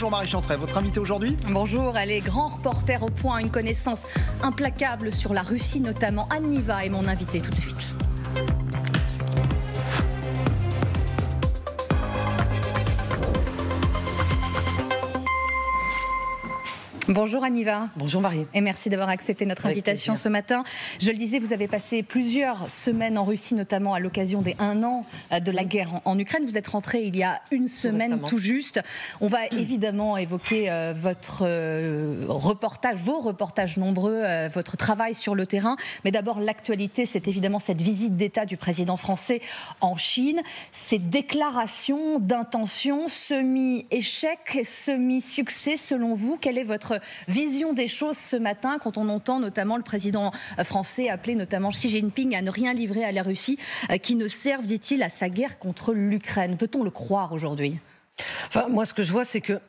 Bonjour Marie Chantret, votre invitée aujourd'hui? Bonjour, elle est grand reporter au point, une connaissance implacable sur la Russie notamment. Anne Niva est mon invitée tout de suite. Bonjour Aniva. Bonjour Marie. Et merci d'avoir accepté notre invitation ce matin. Je le disais, vous avez passé plusieurs semaines en Russie, notamment à l'occasion des 1 an de la guerre en Ukraine. Vous êtes rentrée il y a une semaine tout juste. On va évidemment évoquer votre reportage, vos reportages nombreux, votre travail sur le terrain. Mais d'abord, l'actualité, c'est évidemment cette visite d'État du président français en Chine. Ces déclarations d'intention, semi-échec, semi-succès, selon vous, quelle est votre vision des choses ce matin quand on entend notamment le président français appeler notamment Xi Jinping à ne rien livrer à la Russie qui ne serve, dit-il, à sa guerre contre l'Ukraine. Peut-on le croire aujourd'hui ? Enfin, moi, ce que je vois, c'est que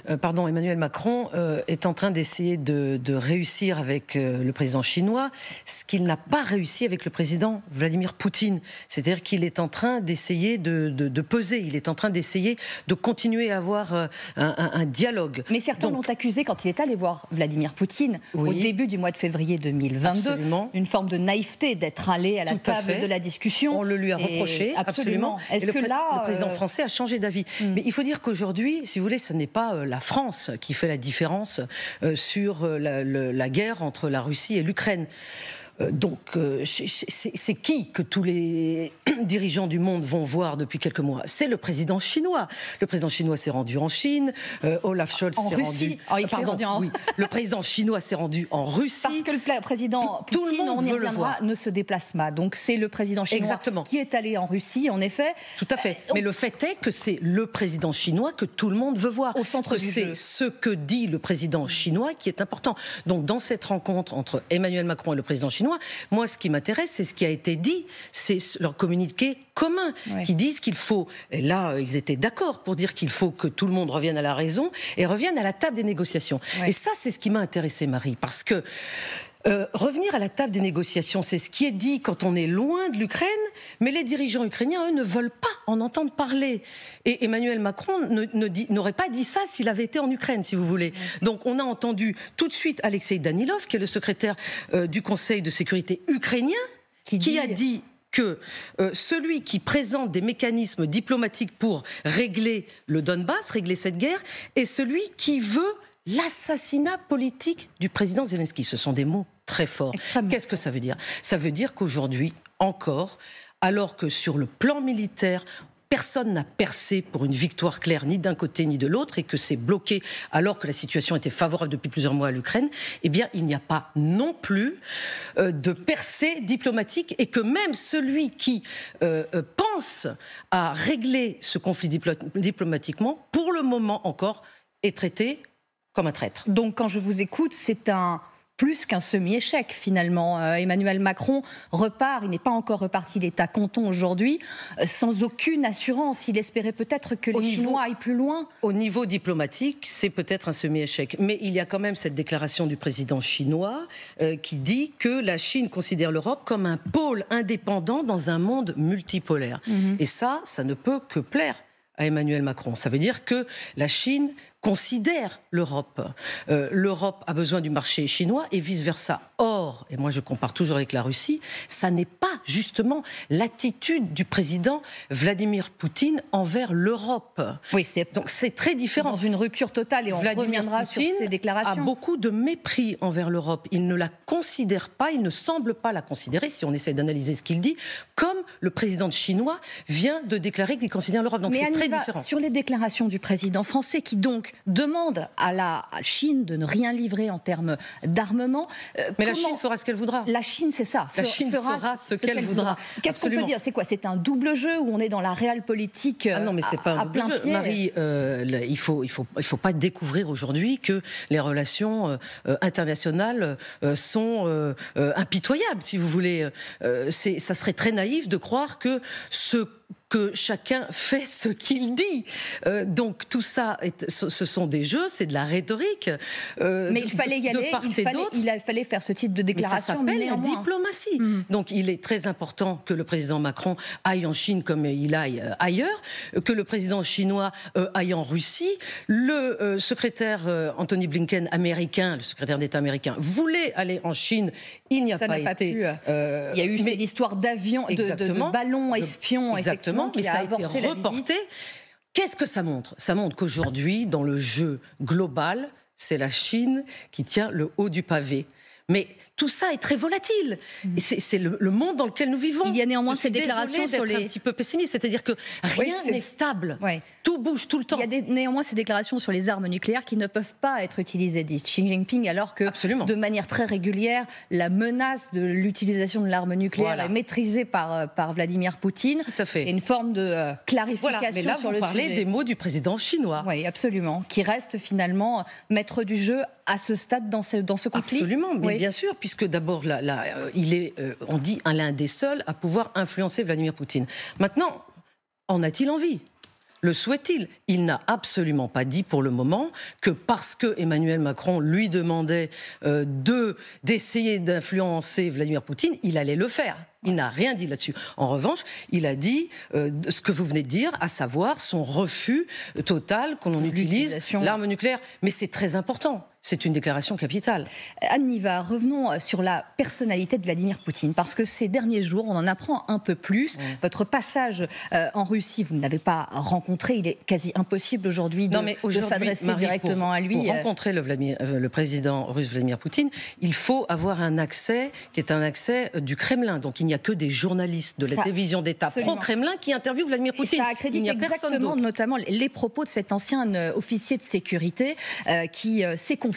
Emmanuel Macron est en train d'essayer de réussir avec le président chinois ce qu'il n'a pas réussi avec le président Vladimir Poutine. C'est-à-dire qu'il est en train d'essayer de peser, il est en train d'essayer de continuer à avoir un dialogue. Mais certains l'ont accusé quand il est allé voir Vladimir Poutine au début du mois de février 2022. Absolument. Une forme de naïveté d'être allé à la table de la discussion. On le lui a reproché, absolument. Est-ce que là... Le président français a changé d'avis. Mais il faut dire qu'aujourd'hui, si vous voulez, ce n'est pas la France qui fait la différence sur la guerre entre la Russie et l'Ukraine. Donc, c'est qui que tous les dirigeants du monde vont voir depuis quelques mois? C'est le président chinois. Le président chinois s'est rendu en Chine, Olaf Scholz s'est rendu... le président chinois s'est rendu en Russie. Parce que le président Poutine, on y reviendra, ne se déplace pas. Donc c'est le président chinois qui est allé en Russie, en effet. Tout à fait. Mais le fait est que c'est le président chinois que tout le monde veut voir. Au centre du jeu. C'est ce que dit le président chinois qui est important. Donc dans cette rencontre entre Emmanuel Macron et le président chinois, moi, ce qui m'intéresse, c'est ce qui a été dit, c'est leur communiqué commun, qui disent qu'il faut, et là, ils étaient d'accord pour dire qu'il faut que tout le monde revienne à la raison et revienne à la table des négociations. Et ça, c'est ce qui m'a intéressé, Marie, parce que revenir à la table des négociations, c'est ce qui est dit quand on est loin de l'Ukraine, mais les dirigeants ukrainiens, eux, ne veulent pas en entendre parler. Et Emmanuel Macron n'aurait pas dit ça s'il avait été en Ukraine, si vous voulez. Donc on a entendu tout de suite Alexei Danilov, qui est le secrétaire du Conseil de sécurité ukrainien, qui a dit que celui qui présente des mécanismes diplomatiques pour régler le Donbass, régler cette guerre, est celui qui veut l'assassinat politique du président Zelensky. Ce sont des mots très forts. Qu'est-ce que ça veut dire? Ça veut dire qu'aujourd'hui, encore, alors que sur le plan militaire, personne n'a percé pour une victoire claire ni d'un côté ni de l'autre et que c'est bloqué alors que la situation était favorable depuis plusieurs mois à l'Ukraine, eh bien il n'y a pas non plus de percée diplomatique et que même celui qui pense à régler ce conflit diplomatiquement, pour le moment encore, est traité comme un traître. Donc quand je vous écoute, c'est plus qu'un semi-échec finalement. Emmanuel Macron repart, il n'est pas encore reparti, il est à Canton aujourd'hui, sans aucune assurance. Il espérait peut-être que les Chinois aillent plus loin. Au niveau diplomatique, c'est peut-être un semi-échec. Mais il y a quand même cette déclaration du président chinois qui dit que la Chine considère l'Europe comme un pôle indépendant dans un monde multipolaire. Et ça ne peut que plaire à Emmanuel Macron. Ça veut dire que la Chine considère l'Europe. L'Europe a besoin du marché chinois et vice-versa. Or, et moi je compare toujours avec la Russie, ça n'est pas justement l'attitude du président Vladimir Poutine envers l'Europe. Oui, donc c'est très différent. Dans une rupture totale et on reviendra sur ces déclarations. A beaucoup de mépris envers l'Europe. Il ne la considère pas, il ne semble pas la considérer, si on essaie d'analyser ce qu'il dit, comme le président chinois vient de déclarer qu'il considère l'Europe. Donc c'est très différent. Sur les déclarations du président français qui donc demande à la Chine de ne rien livrer en termes d'armement. Mais la Chine fera ce qu'elle voudra. La Chine, c'est ça. La Chine fera ce qu'elle voudra. Qu'est-ce qu'on peut dire? C'est quoi? C'est un double jeu où on est dans la réelle politique non, mais c'est pas un double jeu. Marie, il faut pas découvrir aujourd'hui que les relations internationales sont impitoyables, si vous voulez. Ça serait très naïf de croire que ce que chacun fait ce qu'il dit. Donc tout ça, ce sont des jeux, c'est de la rhétorique. Mais il fallait y aller, il fallait faire ce type de déclaration. Mais ça s'appelle la diplomatie. Donc il est très important que le président Macron aille en Chine comme il aille ailleurs, que le président chinois aille en Russie. Le secrétaire Anthony Blinken, américain, le secrétaire d'État américain, voulait aller en Chine. Il n'y a pas été. Il y a eu ces histoires d'avions, de ballons espions, exactement, mais ça a été reporté. Qu'est-ce que ça montre? Ça montre qu'aujourd'hui, dans le jeu global, c'est la Chine qui tient le haut du pavé. Mais tout ça est très volatile. C'est le monde dans lequel nous vivons. Il y a néanmoins ces déclarations sur les... un petit peu pessimiste, c'est-à-dire que rien n'est stable. Tout bouge tout le temps. Il y a néanmoins ces déclarations sur les armes nucléaires qui ne peuvent pas être utilisées, dit Xi Jinping, alors que de manière très régulière, la menace de l'utilisation de l'arme nucléaire est maîtrisée par Vladimir Poutine. Tout à fait. Et une forme de clarification mais là, sur le sujet. Vous parlez des mots du président chinois. Oui, absolument. Qui reste finalement maître du jeu à ce stade dans ce conflit. Absolument, mais bien sûr, puisque d'abord, il est, on dit, l'un des seuls à pouvoir influencer Vladimir Poutine. Maintenant, en a-t-il envie ? Le souhaite-t-il? Il n'a absolument pas dit pour le moment que parce que Emmanuel Macron lui demandait d'essayer d'influencer Vladimir Poutine, il allait le faire. Il n'a rien dit là-dessus. En revanche, il a dit ce que vous venez de dire, à savoir son refus total qu'on utilise l'arme nucléaire. Mais c'est très important. C'est une déclaration capitale. Anne Niva, revenons sur la personnalité de Vladimir Poutine, parce que ces derniers jours, on en apprend un peu plus. Votre passage en Russie, vous ne l'avez pas rencontré. Il est quasi impossible aujourd'hui de s'adresser directement à lui. Pour rencontrer le président russe Vladimir Poutine, il faut avoir un accès qui est un accès du Kremlin. Donc il n'y a que des journalistes de la télévision d'État pro-Kremlin qui interviewent Vladimir Poutine. Et ça accrédite exactement, notamment, les propos de cet ancien officier de sécurité qui s'est confié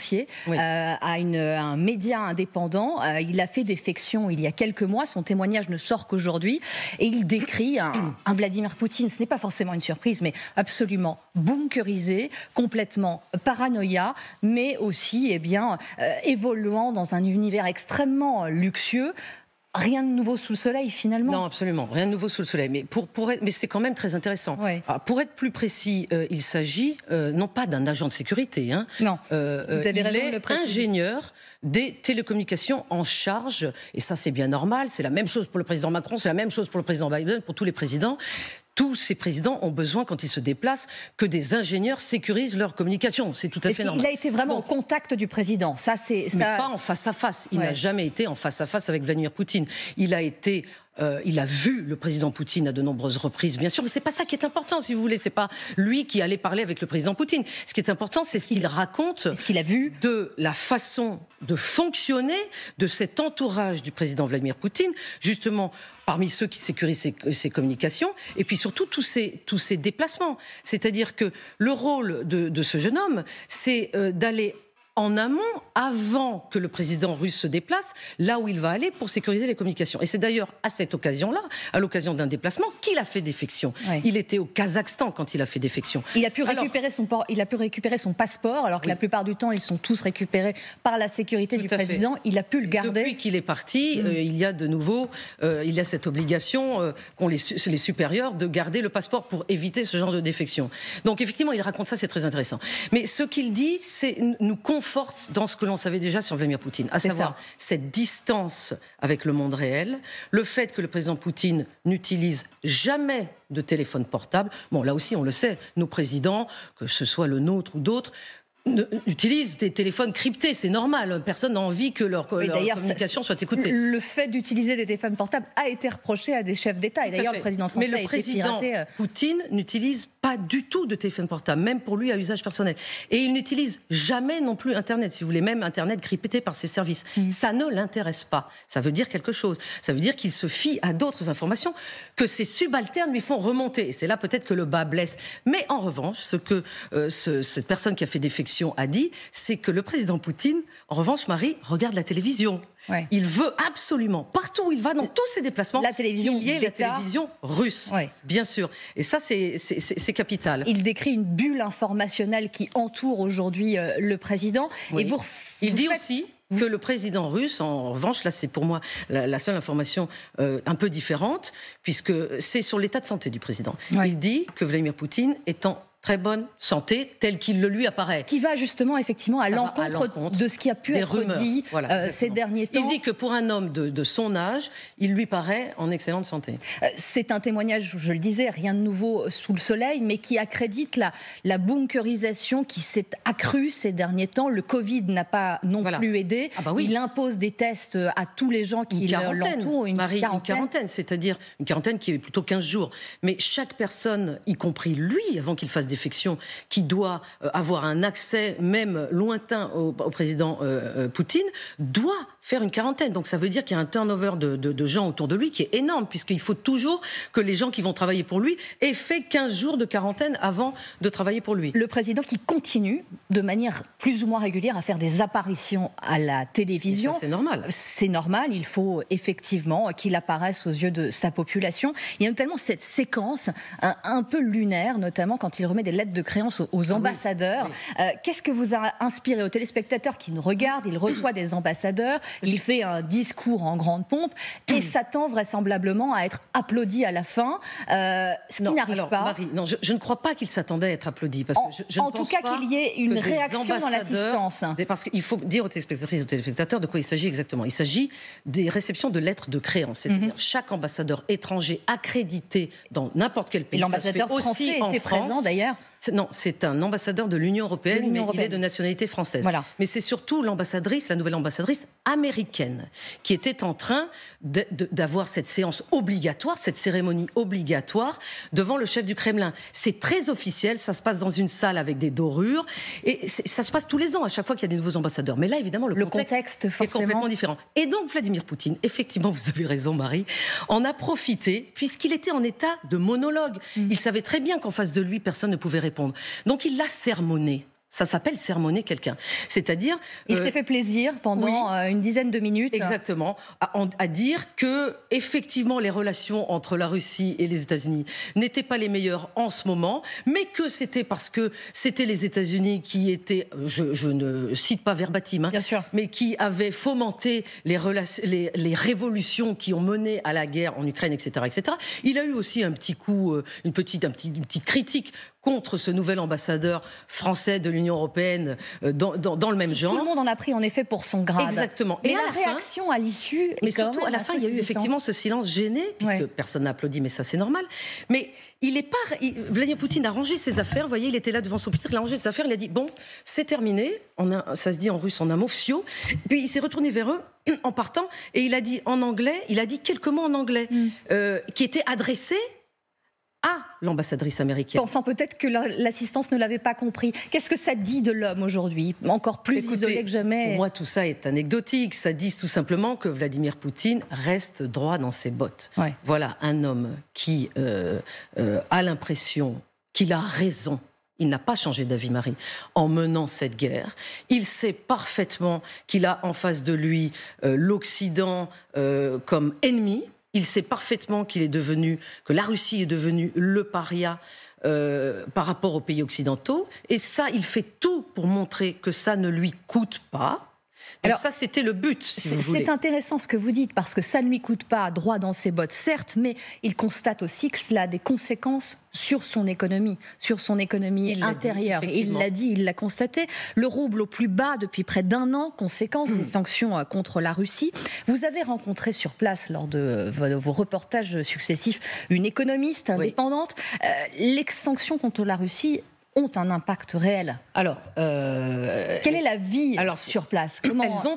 à un média indépendant. Il a fait défection il y a quelques mois. Son témoignage ne sort qu'aujourd'hui. Et il décrit un Vladimir Poutine, ce n'est pas forcément une surprise, mais absolument bunkerisé, complètement paranoïa, mais aussi évoluant dans un univers extrêmement luxueux. Rien de nouveau sous le soleil, finalement. Non, absolument, rien de nouveau sous le soleil. Mais, mais c'est quand même très intéressant. Alors, pour être plus précis, il s'agit non pas d'un agent de sécurité. Non, vous avez raison de le préciser. Ingénieur des télécommunications en charge, et ça c'est bien normal, c'est la même chose pour le président Macron, c'est la même chose pour le président Biden, pour tous les présidents. Tous ces présidents ont besoin, quand ils se déplacent, que des ingénieurs sécurisent leur communication. C'est tout à fait normal. Il a été vraiment au contact du président. Mais pas en face à face. Il n'a jamais été en face à face avec Vladimir Poutine. Il a vu le président Poutine à de nombreuses reprises, bien sûr, mais c'est pas ça qui est important, si vous voulez. C'est pas lui qui allait parler avec le président Poutine. Ce qui est important, c'est ce qu'il raconte, ce qu'il a vu, de la façon de fonctionner de cet entourage du président Vladimir Poutine, justement parmi ceux qui sécurisent ses communications, et puis surtout tous ces déplacements. C'est-à-dire que le rôle de ce jeune homme, c'est d'aller en amont, avant que le président russe se déplace, là où il va aller pour sécuriser les communications. Et c'est d'ailleurs à cette occasion-là, à l'occasion d'un déplacement, qu'il a fait défection. Il était au Kazakhstan quand il a fait défection. Il a pu récupérer son passeport, alors que la plupart du temps, ils sont tous récupérés par la sécurité du président. Il a pu le garder. Depuis qu'il est parti, il y a de nouveau cette obligation qu'ont les supérieurs de garder le passeport pour éviter ce genre de défection. Donc effectivement, il raconte ça, c'est très intéressant. Mais ce qu'il dit, nous conforte dans ce que l'on savait déjà sur Vladimir Poutine, à savoir cette distance avec le monde réel, le fait que le président Poutine n'utilise jamais de téléphone portable. Bon, là aussi, on le sait, nos présidents, que ce soit le nôtre ou d'autres, utilisent des téléphones cryptés, c'est normal. Personne n'a envie que leur communication soit écoutée. Le fait d'utiliser des téléphones portables a été reproché à des chefs d'État. Et d'ailleurs, le président français a été piraté. Mais le président Poutine n'utilise pas du tout de téléphone portable, même pour lui à usage personnel. Et il n'utilise jamais non plus Internet, si vous voulez, même Internet crypté par ses services. Ça ne l'intéresse pas. Ça veut dire quelque chose. Ça veut dire qu'il se fie à d'autres informations que ses subalternes lui font remonter. Et c'est là peut-être que le bas blesse. Mais en revanche, ce que cette personne qui a fait défection a dit, c'est que le président Poutine, en revanche, Marie, regarde la télévision. Il veut absolument, partout où il va, dans tous ses déplacements, qu'il y ait la télévision russe, bien sûr. Et ça, c'est capital. Il décrit une bulle informationnelle qui entoure aujourd'hui le président. Et il dit aussi que le président russe, en revanche, là c'est pour moi la seule information un peu différente, puisque c'est sur l'état de santé du président. Ouais. Il dit que Vladimir Poutine est en très bonne santé, tel qu'il le lui apparaît. Qui va justement effectivement à l'encontre de ce qui a pu être dit ces derniers temps. Il dit que pour un homme de son âge, il lui paraît en excellente santé. C'est un témoignage, je le disais, rien de nouveau sous le soleil, mais qui accrédite la bunkerisation qui s'est accrue ces derniers temps. Le Covid n'a pas non plus aidé. Ah bah oui. Il impose des tests à tous les gens qui l'entourent. Une quarantaine, c'est-à-dire une quarantaine qui est plutôt 15 jours. Mais chaque personne, y compris lui, avant qu'il fasse défection, qui doit avoir un accès même lointain au président Poutine, doit faire une quarantaine. Donc ça veut dire qu'il y a un turnover de gens autour de lui qui est énorme, puisqu'il faut toujours que les gens qui vont travailler pour lui aient fait 15 jours de quarantaine avant de travailler pour lui. Le président qui continue de manière plus ou moins régulière à faire des apparitions à la télévision. Et ça, c'est normal. C'est normal, il faut effectivement qu'il apparaisse aux yeux de sa population. Il y a notamment cette séquence un peu lunaire, notamment quand il remet des lettres de créance aux ambassadeurs. Oui. Qu'est-ce que vous a inspiré aux téléspectateurs qui nous regardent? Il reçoit des ambassadeurs, il fait un discours en grande pompe et s'attend vraisemblablement à être applaudi à la fin, ce qui n'arrive pas. Marie, non, je ne crois pas qu'il s'attendait à être applaudi. Parce que je en tout cas qu'il y ait une réaction dans l'assistance. Parce qu'il faut dire aux téléspectatrices et aux téléspectateurs de quoi il s'agit exactement. Il s'agit des réceptions de lettres de créance. C'est-à-dire chaque ambassadeur étranger accrédité dans n'importe quel pays. Et l'ambassadeur français était présent d'ailleurs. Non, c'est un ambassadeur de l'Union européenne, mais il est de nationalité française. Voilà. Mais c'est surtout l'ambassadrice, la nouvelle ambassadrice américaine, qui était en train d'avoir cette séance obligatoire, cette cérémonie obligatoire devant le chef du Kremlin. C'est très officiel, ça se passe dans une salle avec des dorures, et ça se passe tous les ans, à chaque fois qu'il y a des nouveaux ambassadeurs. Mais là, évidemment, le contexte est complètement différent. Et donc, Vladimir Poutine, effectivement, vous avez raison, Marie, en a profité, puisqu'il était en état de monologue. Il savait très bien qu'en face de lui, personne ne pouvait répondre. Donc il l'a sermonné. Ça s'appelle sermonner quelqu'un. C'est-à-dire... Il s'est fait plaisir pendant une dizaine de minutes. Exactement. À dire que, effectivement, les relations entre la Russie et les États-Unis n'étaient pas les meilleures en ce moment, mais que c'était parce que c'était les États-Unis qui étaient, je ne cite pas verbatim, hein, bien sûr, mais qui avaient fomenté les révolutions qui ont mené à la guerre en Ukraine, etc., etc. Il a eu aussi un petit coup, une petite critique contre ce nouvel ambassadeur français de l'Union européenne dans le même genre. Tout le monde en a pris en effet pour son grade. Exactement. Mais la réaction à l'issue... Mais surtout à la fin, il y a eu effectivement ce silence gêné, puisque personne n'a applaudi, mais ça c'est normal. Mais Vladimir Poutine a rangé ses affaires, vous voyez, il était là devant son pupitre, il a rangé ses affaires, il a dit, bon, c'est terminé, ça se dit en russe, en amofsio, puis il s'est retourné vers eux en partant, et il a dit en anglais, il a dit quelques mots en anglais, qui étaient adressés à l'ambassadrice américaine. Pensant peut-être que l'assistance ne l'avait pas compris. Qu'est-ce que ça dit de l'homme aujourd'hui? Encore plus isolé que jamais. Pour moi, tout ça est anecdotique. Ça dit tout simplement que Vladimir Poutine reste droit dans ses bottes. Ouais. Voilà un homme qui a l'impression qu'il a raison. Il n'a pas changé d'avis, Marie, en menant cette guerre. Il sait parfaitement qu'il a en face de lui l'Occident comme ennemi. Il sait parfaitement que la Russie est devenue le paria par rapport aux pays occidentaux. Et ça, il fait tout pour montrer que ça ne lui coûte pas. Donc alors, ça, c'était le but, si vous voulez. C'est intéressant ce que vous dites, parce que ça ne lui coûte pas droit dans ses bottes, certes, mais il constate aussi que cela a des conséquences sur son économie intérieure. Et il l'a dit, il l'a constaté. Le rouble au plus bas depuis près d'un an, conséquence des sanctions contre la Russie. Vous avez rencontré sur place, lors de vos reportages successifs, une économiste indépendante. Les sanctions contre la Russie ont un impact réel. Alors, quelle est la vie sur place? Elles ont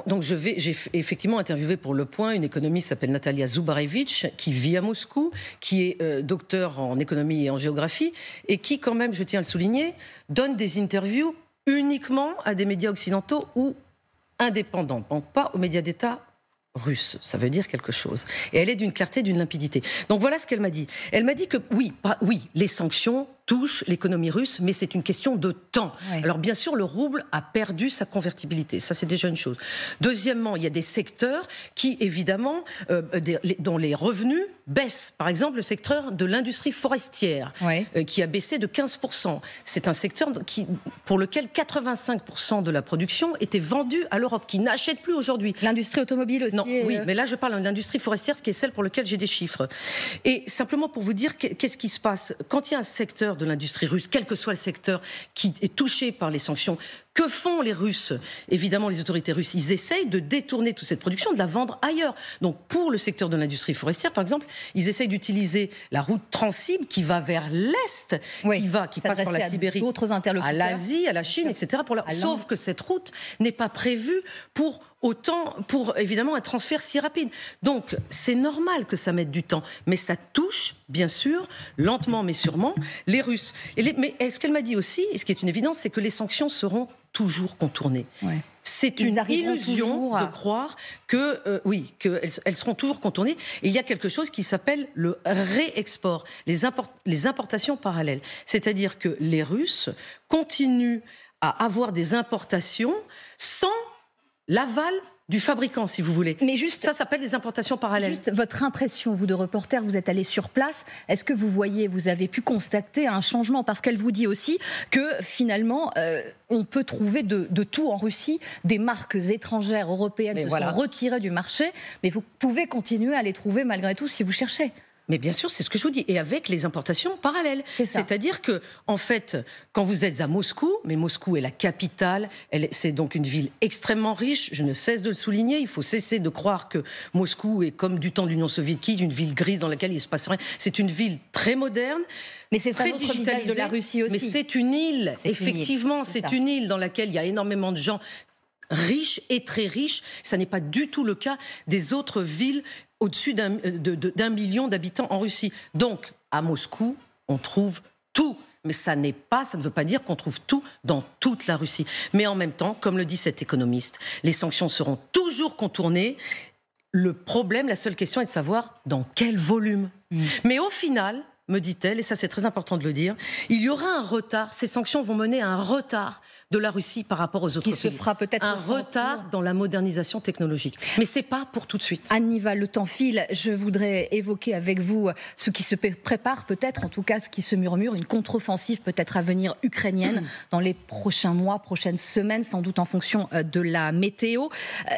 donc j'ai effectivement interviewé pour Le Point une économiste qui s'appelle Natalia Zubarevich, qui vit à Moscou, qui est docteur en économie et en géographie, et qui, quand même, je tiens à le souligner, donne des interviews uniquement à des médias occidentaux ou indépendants, donc pas aux médias d'État russe, ça veut dire quelque chose. Et elle est d'une clarté, d'une limpidité. Donc voilà ce qu'elle m'a dit. Elle m'a dit que oui, les sanctions touche l'économie russe, mais c'est une question de temps. Oui. Alors bien sûr, le rouble a perdu sa convertibilité, ça c'est déjà une chose. Deuxièmement, il y a des secteurs qui, évidemment, dont les revenus baissent. Par exemple, le secteur de l'industrie forestière, oui. Qui a baissé de 15%. C'est un secteur pour lequel 85% de la production était vendue à l'Europe, qui n'achète plus aujourd'hui. L'industrie automobile aussi. Non, oui, mais là je parle de l'industrie forestière, ce qui est celle pour laquelle j'ai des chiffres. Et simplement pour vous dire qu'est-ce qui se passe quand il y a un secteur de l'industrie russe, quel que soit le secteur qui est touché par les sanctions, que font les Russes? Évidemment, les autorités russes, ils essayent de détourner toute cette production, de la vendre ailleurs. Donc, pour le secteur de l'industrie forestière, par exemple, ils essayent d'utiliser la route Transsib qui va vers l'Est, oui, qui passe par la Sibérie, à l'Asie, à la Chine, etc. Sauf que cette route n'est pas prévue pour évidemment un transfert si rapide. Donc, c'est normal que ça mette du temps, mais ça touche, bien sûr, lentement mais sûrement, les Russes. Mais ce qu'elle m'a dit aussi, et ce qui est une évidence, c'est que les sanctions seront toujours contournées. Ouais. C'est une illusion de croire qu'elles seront toujours contournées. Et il y a quelque chose qui s'appelle le réexport, les importations parallèles. C'est-à-dire que les Russes continuent à avoir des importations sans l'aval du fabricant, si vous voulez. Mais juste, ça s'appelle des importations parallèles. Juste votre impression, vous de reporter, vous êtes allé sur place. Est-ce que vous avez pu constater un changement? Parce qu'elle vous dit aussi que finalement, on peut trouver de tout en Russie. Des marques étrangères européennes sont retirées du marché, mais vous pouvez continuer à les trouver malgré tout si vous cherchez. Mais bien sûr, c'est ce que je vous dis. Et avec les importations parallèles. C'est-à-dire que, en fait, quand vous êtes à Moscou, mais Moscou est la capitale, c'est donc une ville extrêmement riche, je ne cesse de le souligner, il faut cesser de croire que Moscou est comme du temps de l'Union soviétique, une ville grise dans laquelle il ne se passe rien. C'est une ville très moderne, mais c'est très digitalisée de la Russie aussi. Mais c'est une île, effectivement, c'est une île dans laquelle il y a énormément de gens riches et très riches. Ça n'est pas du tout le cas des autres villes au-dessus d'un million d'habitants en Russie. Donc, à Moscou, on trouve tout. Mais ça ne veut pas dire qu'on trouve tout dans toute la Russie. Mais en même temps, comme le dit cet économiste, les sanctions seront toujours contournées. Le problème, la seule question est de savoir dans quel volume. Mais au final, me dit-elle, et ça c'est très important de le dire, il y aura un retard, ces sanctions vont mener à un retard de la Russie par rapport aux autres pays. Qui se fera peut-être un retard dans la modernisation technologique. Mais c'est pas pour tout de suite. Anniva, le temps file. Je voudrais évoquer avec vous ce qui se prépare, peut-être, en tout cas ce qui se murmure, une contre-offensive peut-être à venir ukrainienne dans les prochains mois, prochaines semaines, sans doute en fonction de la météo.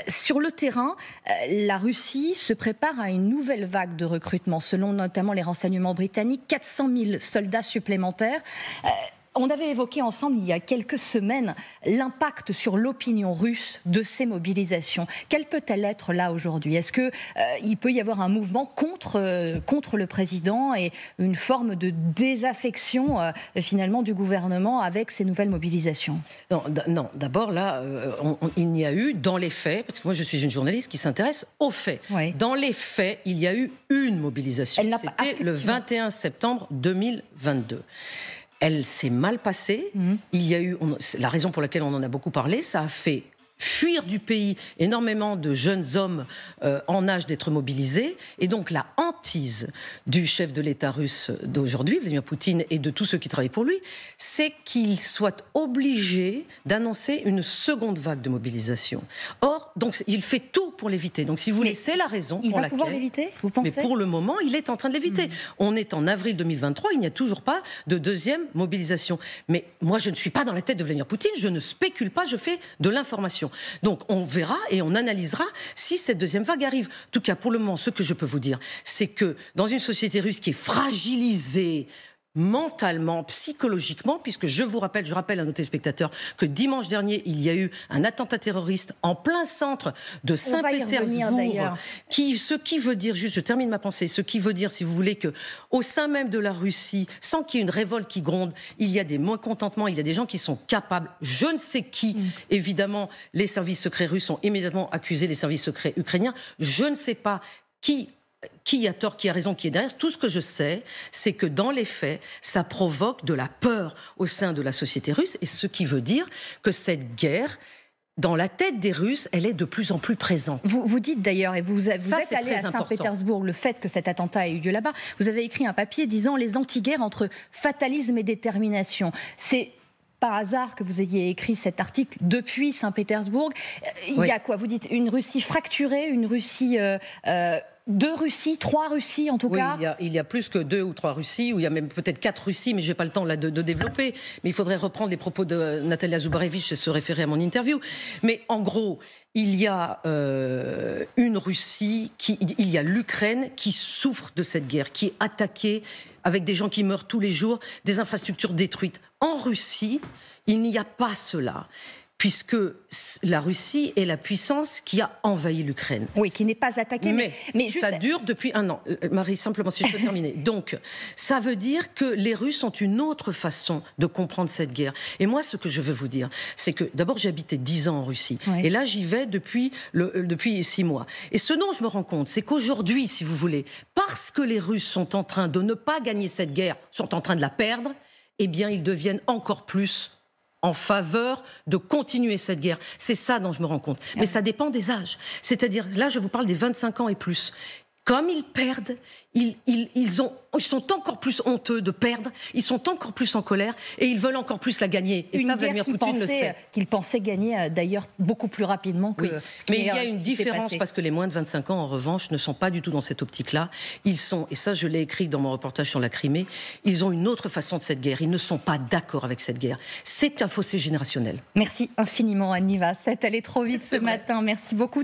Sur le terrain, la Russie se prépare à une nouvelle vague de recrutement, selon notamment les renseignements britanniques, 400 000 soldats supplémentaires. On avait évoqué ensemble il y a quelques semaines l'impact sur l'opinion russe de ces mobilisations. Quelle peut-elle être là aujourd'hui? Est-ce qu'il peut y avoir un mouvement contre le président et une forme de désaffection finalement du gouvernement avec ces nouvelles mobilisations? Non, d'abord là, il n'y a eu dans les faits, parce que moi je suis une journaliste qui s'intéresse aux faits. Oui. Dans les faits, il y a eu une mobilisation. C'était le 21 septembre 2022. Elle s'est mal passée. Il y a eu, la raison pour laquelle on en a beaucoup parlé, ça a fait fuir du pays énormément de jeunes hommes en âge d'être mobilisés. Et donc la hantise du chef de l'État russe d'aujourd'hui, Vladimir Poutine, et de tous ceux qui travaillent pour lui, c'est qu'il soit obligé d'annoncer une seconde vague de mobilisation. Or, donc, il fait tout pour l'éviter. Donc si vous voulez, c'est la raison pour laquelle... Il va pouvoir l'éviter, vous pensez? Mais pour le moment, il est en train de l'éviter. On est en avril 2023, il n'y a toujours pas de deuxième mobilisation. Mais moi, je ne suis pas dans la tête de Vladimir Poutine, je ne spécule pas, je fais de l'information. Donc on verra et on analysera si cette deuxième vague arrive. En tout cas, pour le moment, ce que je peux vous dire, c'est que dans une société russe qui est fragilisée mentalement, psychologiquement, puisque je rappelle à nos téléspectateurs que dimanche dernier, il y a eu un attentat terroriste en plein centre de Saint-Pétersbourg, ce qui veut dire, juste je termine ma pensée, ce qui veut dire, si vous voulez, que au sein même de la Russie, sans qu'il y ait une révolte qui gronde, il y a des mécontentements, il y a des gens qui sont capables, je ne sais qui, évidemment, les services secrets russes ont immédiatement accusé les services secrets ukrainiens, je ne sais pas qui a tort, qui a raison, qui est derrière. Tout ce que je sais, c'est que dans les faits, ça provoque de la peur au sein de la société russe, et ce qui veut dire que cette guerre dans la tête des Russes, elle est de plus en plus présente. Vous dites d'ailleurs, et vous êtes allé à Saint-Pétersbourg, le fait que cet attentat ait eu lieu là-bas, vous avez écrit un papier disant les anti-guerres entre fatalisme et détermination. C'est par hasard que vous ayez écrit cet article depuis Saint-Pétersbourg. Il y a quoi? Vous dites une Russie fracturée, une Russie... deux Russies, 3 Russies en tout cas. Il y a plus que 2 ou 3 Russies, ou il y a même peut-être 4 Russies, mais je n'ai pas le temps là, de développer. Mais il faudrait reprendre les propos de Natalia Zubarevich et se référer à mon interview. Mais en gros, il y a une Russie, il y a l'Ukraine qui souffre de cette guerre, qui est attaquée avec des gens qui meurent tous les jours, des infrastructures détruites. En Russie, il n'y a pas cela, puisque la Russie est la puissance qui a envahi l'Ukraine. Oui, qui n'est pas attaquée. Mais ça dure depuis 1 an. Marie, simplement, si je peux terminer. Donc, ça veut dire que les Russes ont une autre façon de comprendre cette guerre. Et moi, ce que je veux vous dire, c'est que, d'abord, j'ai habité 10 ans en Russie. Oui. Et là, j'y vais depuis 6 mois. Et ce dont je me rends compte, c'est qu'aujourd'hui, si vous voulez, parce que les Russes sont en train de ne pas gagner cette guerre, sont en train de la perdre, eh bien, ils deviennent encore plus en faveur de continuer cette guerre. C'est ça dont je me rends compte. Mais ça dépend des âges. C'est-à-dire, là, je vous parle des 25 ans et plus. Comme ils perdent, ils sont encore plus honteux de perdre, ils sont encore plus en colère et ils veulent encore plus la gagner. Et une ça, guerre Vladimir Poutine le sait. Qu'ils pensaient gagner d'ailleurs beaucoup plus rapidement que ce qui Mais il y a une différence parce que les moins de 25 ans, en revanche, ne sont pas du tout dans cette optique-là. Ils sont, et ça je l'ai écrit dans mon reportage sur la Crimée, ils ont une autre façon de cette guerre. Ils ne sont pas d'accord avec cette guerre. C'est un fossé générationnel. Merci infiniment, Anne Nivas. C'est allé trop vite ce matin. Merci beaucoup.